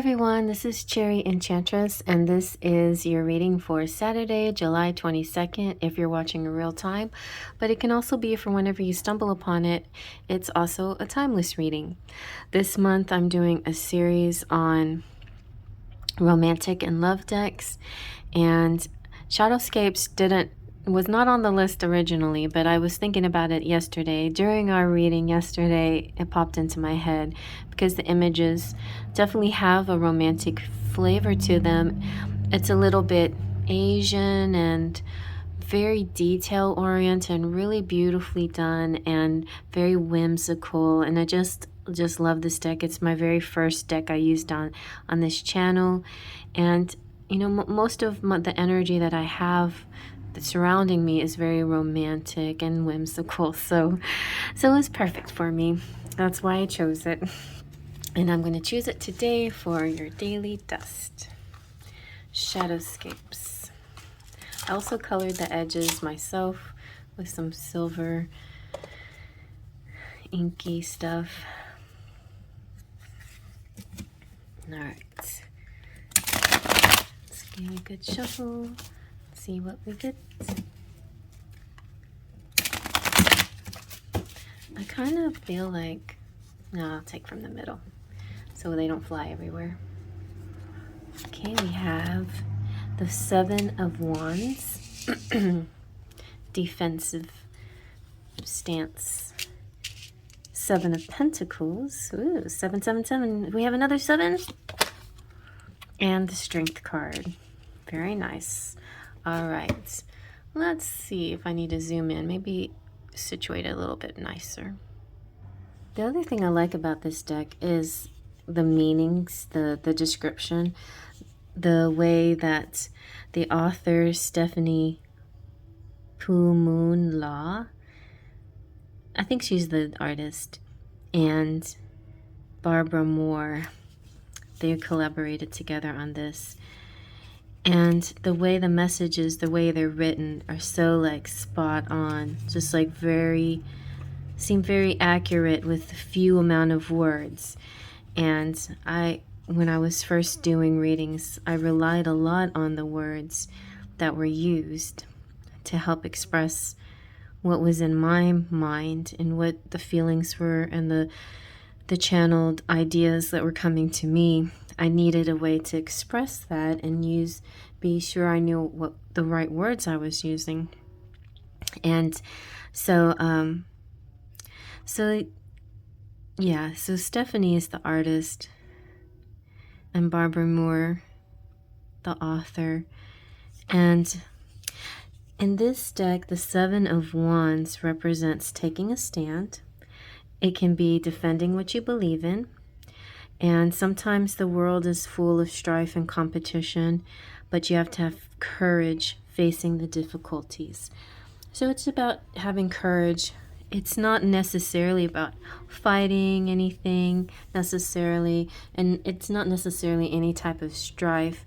everyone, this is Cherry Enchantress, and this is your reading for Saturday, July 22nd, if you're watching in real time, but it can also be for whenever you stumble upon it. It's also a timeless reading. This month I'm doing a series on romantic and love decks, and Shadowscapes was not on the list originally, but I was thinking about it yesterday. During our reading yesterday, it popped into my head because the images definitely have a romantic flavor to them. It's a little bit Asian and very detail oriented and really beautifully done and very whimsical, and I just love this deck. It's my very first deck I used on this channel, and you know, most of the energy that I have surrounding me is very romantic and whimsical, so it's perfect for me. That's why I chose it, and I'm going to choose it today for your daily dust. Shadowscapes. I also colored the edges myself with some silver inky stuff. All right, let's give it a good shuffle. See what we get. I kind of feel like, no, I'll take from the middle so they don't fly everywhere. Okay, we have the Seven of Wands, defensive stance. Seven of Pentacles, ooh, 777. We have another 7. And the Strength card, very nice. All right, let's see if I need to zoom in, maybe situate it a little bit nicer. The other thing I like about this deck is the meanings, the description, the way that the author, Stephanie Pumoon-La, I think she's the artist, and Barbara Moore, they collaborated together on this. And the way the messages, the way they're written are so like spot on, just like seem very accurate with few amount of words. And when I was first doing readings, I relied a lot on the words that were used to help express what was in my mind and what the feelings were and the channeled ideas that were coming to me. I needed a way to express that and be sure I knew what the right words I was using. And so Stephanie is the artist and Barbara Moore the author. And in this deck, the Seven of Wands represents taking a stand. It can be defending what you believe in. And sometimes the world is full of strife and competition, but you have to have courage facing the difficulties. So it's about having courage. It's not necessarily about fighting anything necessarily, and it's not necessarily any type of strife,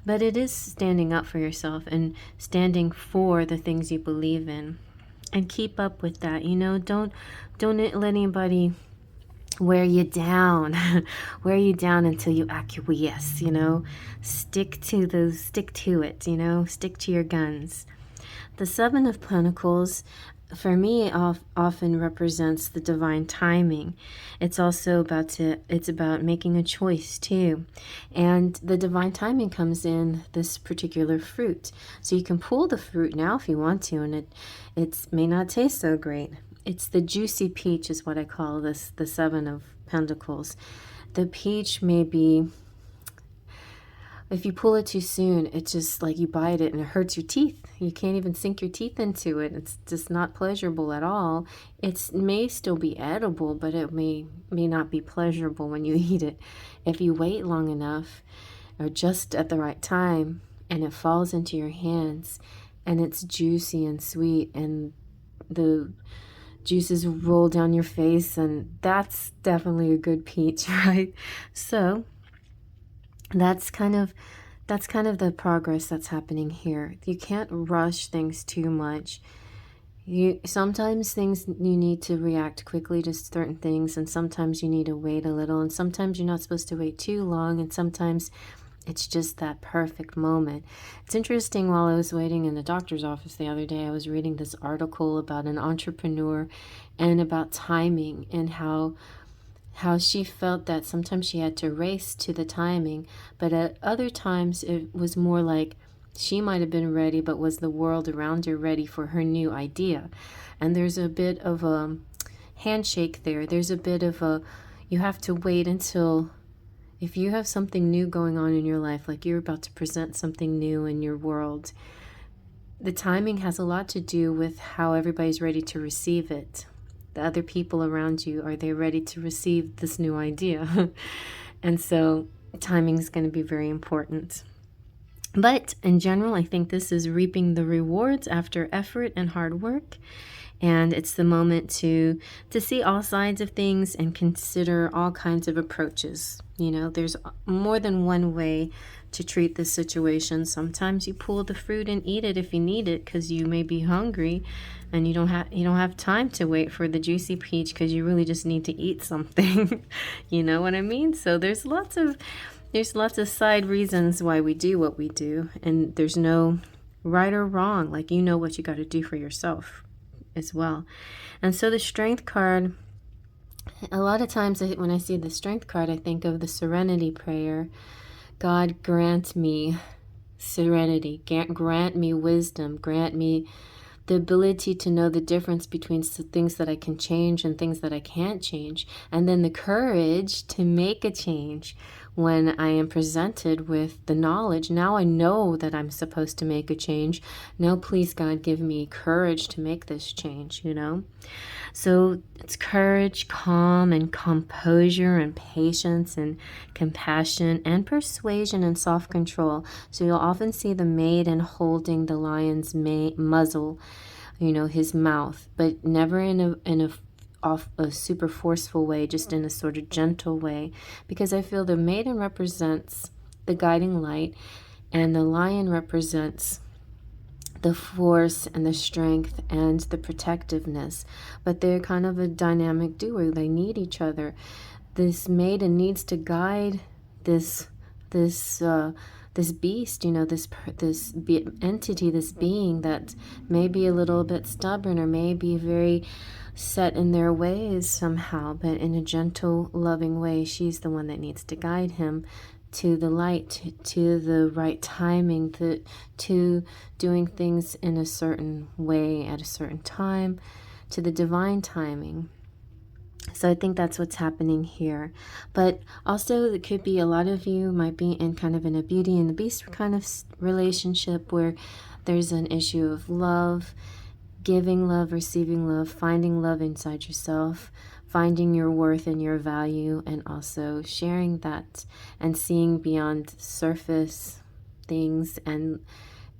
but it is standing up for yourself and standing for the things you believe in. And keep up with that. You know, don't let anybody wear you down until you acquiesce. You know, stick to it. You know, stick to your guns. The Seven of Pentacles, for me, often represents the divine timing. It's also about making a choice too, and the divine timing comes in this particular fruit. So you can pull the fruit now if you want to, and it may not taste so great. It's the juicy peach is what I call this, the Seven of Pentacles. The peach may be, if you pull it too soon, it's just like you bite it and it hurts your teeth. You can't even sink your teeth into it. It's just not pleasurable at all. It may still be edible, but it may not be pleasurable when you eat it. If you wait long enough or just at the right time and it falls into your hands and it's juicy and sweet and the juices roll down your face, and that's definitely a good peach, right? So that's kind of the progress that's happening here. You can't rush things too much. Sometimes things you need to react quickly to certain things, and sometimes you need to wait a little, and sometimes you're not supposed to wait too long, and sometimes it's just that perfect moment. It's interesting, while I was waiting in the doctor's office the other day, I was reading this article about an entrepreneur and about timing, and how she felt that sometimes she had to race to the timing, but at other times it was more like she might have been ready, but was the world around her ready for her new idea? And there's a bit of a handshake there. There's a bit of a, you have to wait until, if you have something new going on in your life, like you're about to present something new in your world, the timing has a lot to do with how everybody's ready to receive it. The other people around you, are they ready to receive this new idea? And so timing is going to be very important. But in general, I think this is reaping the rewards after effort and hard work. And it's the moment to see all sides of things and consider all kinds of approaches. You know, there's more than one way to treat this situation. Sometimes you pull the fruit and eat it if you need it, because you may be hungry and you don't have time to wait for the juicy peach, because you really just need to eat something. You know what I mean? So there's lots of side reasons why we do what we do, and there's no right or wrong. Like, you know what you got to do for yourself as well. And so the Strength card, a lot of times when I see the Strength card, I think of the Serenity prayer. God, grant me serenity, grant me wisdom, grant me the ability to know the difference between things that I can change and things that I can't change, and then the courage to make a change when I am presented with the knowledge. Now I know that I'm supposed to make a change. Now, please, God, give me courage to make this change, you know? So it's courage, calm, and composure, and patience, and compassion, and persuasion, and self-control. So you'll often see the maiden holding the lion's muzzle, you know, his mouth, but never in a super forceful way, just in a sort of gentle way, because I feel the maiden represents the guiding light, and the lion represents the force and the strength and the protectiveness. But they're kind of a dynamic duo. They need each other. This maiden needs to guide this beast, you know, this entity, this being that may be a little bit stubborn, or may be very set in their ways somehow, but in a gentle, loving way. She's the one that needs to guide him to the light, to the right timing, to doing things in a certain way at a certain time, to the divine timing. So I think that's what's happening here. But also, it could be a lot of you might be in kind of in a Beauty and the Beast kind of relationship, where there's an issue of love, giving love, receiving love, finding love inside yourself, finding your worth and your value, and also sharing that and seeing beyond surface things. And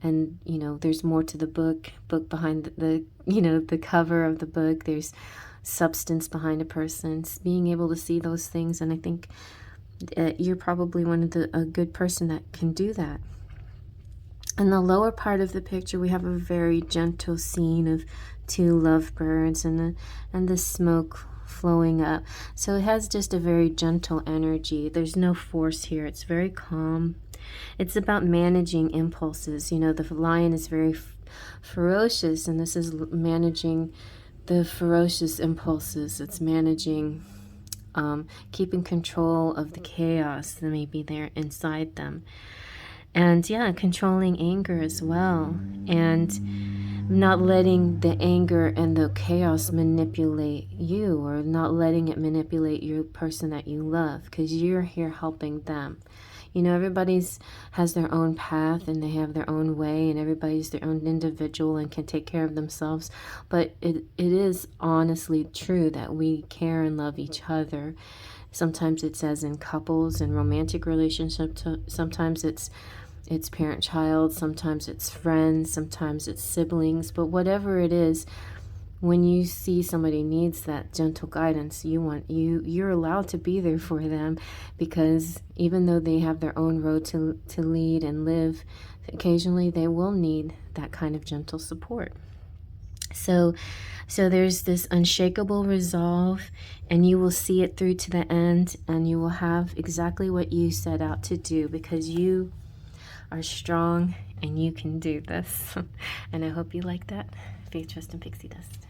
you know, there's more to the book behind the you know, the cover of the book. There's substance behind a person, being able to see those things. And I think you're probably a good person that can do that. In the lower part of the picture, we have a very gentle scene of two lovebirds and the smoke flowing up. So it has just a very gentle energy. There's no force here. It's very calm. It's about managing impulses. You know, the lion is very ferocious, and this is managing the ferocious impulses. It's managing, keeping control of the chaos that may be there inside them. And yeah, controlling anger as well, and not letting the anger and the chaos manipulate you, or not letting it manipulate your person that you love, because you're here helping them. You know, everybody's has their own path, and they have their own way, and everybody's their own individual and can take care of themselves. But it is honestly true that we care and love each other. Sometimes it's as in couples and romantic relationships. Sometimes it's parent-child. Sometimes it's friends. Sometimes it's siblings. But whatever it is, when you see somebody needs that gentle guidance, you're allowed to be there for them, because even though they have their own road to lead and live, occasionally they will need that kind of gentle support. So there's this unshakable resolve, and you will see it through to the end, and you will have exactly what you set out to do, because you are strong and you can do this. And I hope you like that. Faith, Trust, and Pixie Dust.